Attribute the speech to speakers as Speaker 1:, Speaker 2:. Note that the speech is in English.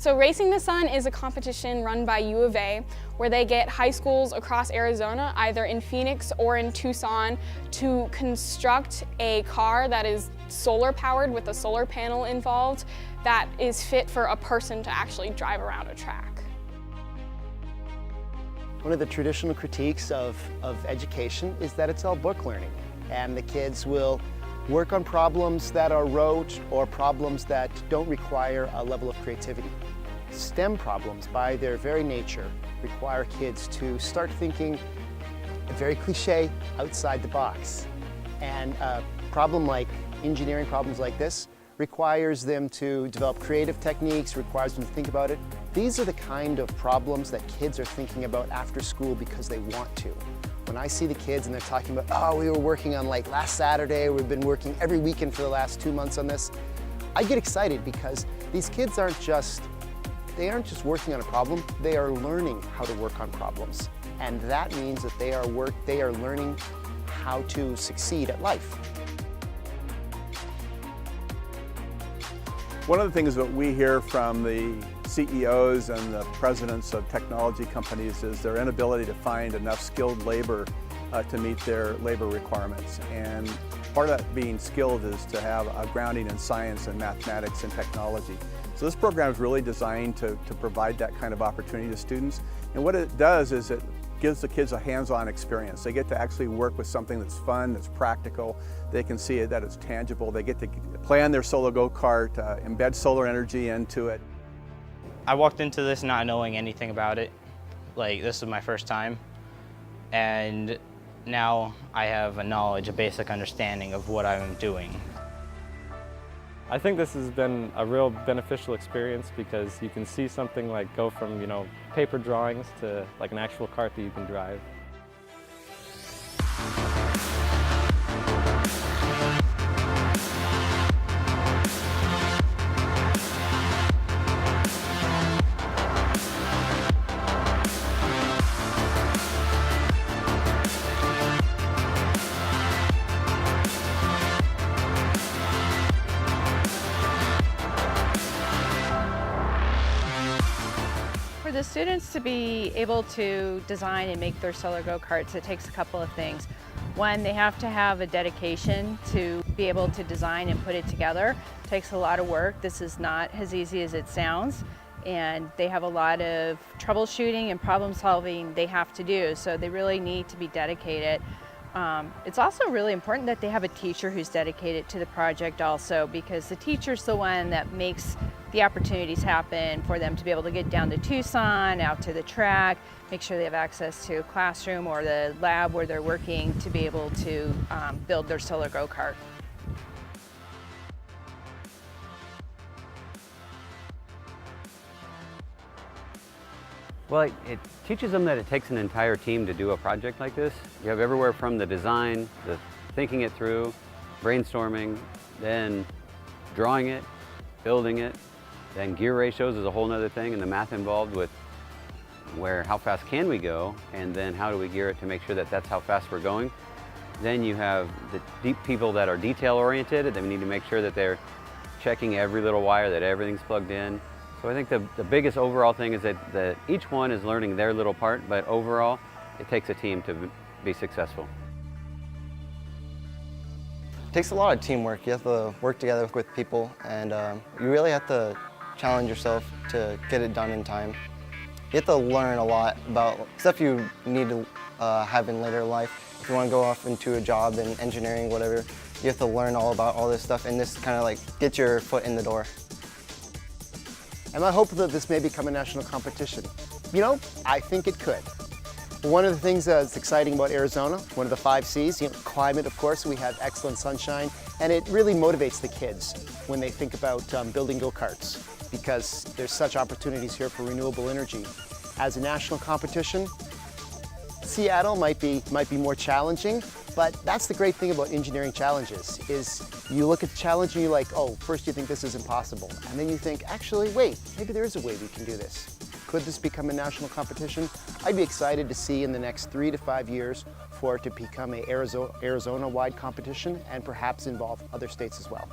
Speaker 1: So Racing the Sun is a competition run by U of A where they get high schools across Arizona, either in Phoenix or in Tucson, to construct a car that is solar powered with a solar panel involved that is fit for a person to actually drive around a track.
Speaker 2: One of the traditional critiques of education is that it's all book learning, and the kids will work on problems that are rote or problems that don't require a level of creativity. STEM problems, by their very nature, require kids to start thinking, very cliche, outside the box. And a problem like engineering problems like this requires them to develop creative techniques, requires them to think about it. These are the kind of problems that kids are thinking about after school because they want to. When I see the kids and they're talking about, oh, we were working on like last Saturday, we've been working every weekend for the last 2 months on this, I get excited because these kids aren't just working on a problem, they are learning how to work on problems. And that means that they are learning how to succeed at life.
Speaker 3: One of the things that we hear from the CEOs and the presidents of technology companies is their inability to find enough skilled labor to meet their labor requirements. And part of that being skilled is to have a grounding in science and mathematics and technology. So this program is really designed to provide that kind of opportunity to students. And what it does is it gives the kids a hands-on experience. They get to actually work with something that's fun, that's practical. They can see that it's tangible. They get to play on their solar go-kart, embed solar energy into it.
Speaker 4: I walked into this not knowing anything about it. Like, this is my first time. And now I have a basic understanding of what I'm doing.
Speaker 5: I think this has been a real beneficial experience because you can see something like go from, paper drawings to like an actual cart that you can drive.
Speaker 6: For the students to be able to design and make their solar go-karts, it takes a couple of things. One, they have to have a dedication to be able to design and put it together. It takes a lot of work. This is not as easy as it sounds, and they have a lot of troubleshooting and problem solving they have to do, so they really need to be dedicated. It's also really important that they have a teacher who's dedicated to the project also, because the teacher's the one that makes the opportunities happen for them to be able to get down to Tucson, out to the track, make sure they have access to a classroom or the lab where they're working to be able to build their solar go-kart.
Speaker 7: Well, it teaches them that it takes an entire team to do a project like this. You have everywhere from the design, the thinking it through, brainstorming, then drawing it, building it, then gear ratios is a whole other thing, and the math involved with how fast can we go, and then how do we gear it to make sure that that's how fast we're going. Then you have the deep people that are detail oriented, and they need to make sure that they're checking every little wire, that everything's plugged in. So I think the biggest overall thing is that each one is learning their little part, but overall, it takes a team to be successful.
Speaker 8: It takes a lot of teamwork. You have to work together with people, and you really have to challenge yourself to get it done in time. You have to learn a lot about stuff you need to have in later life. If you want to go off into a job in engineering, whatever, you have to learn all about all this stuff, and this kind of like get your foot in the door.
Speaker 2: And I hope that this may become a national competition. I think it could. One of the things that's exciting about Arizona, one of the 5 C's, climate, of course, we have excellent sunshine, and it really motivates the kids when they think about building go-karts, because there's such opportunities here for renewable energy. As a national competition, Seattle might be more challenging, but that's the great thing about engineering challenges, is you look at the challenge and you're like, oh, first you think this is impossible, and then you think, actually, wait, maybe there is a way we can do this. Could this become a national competition? I'd be excited to see in the next 3 to 5 years for it to become an Arizona-wide competition and perhaps involve other states as well.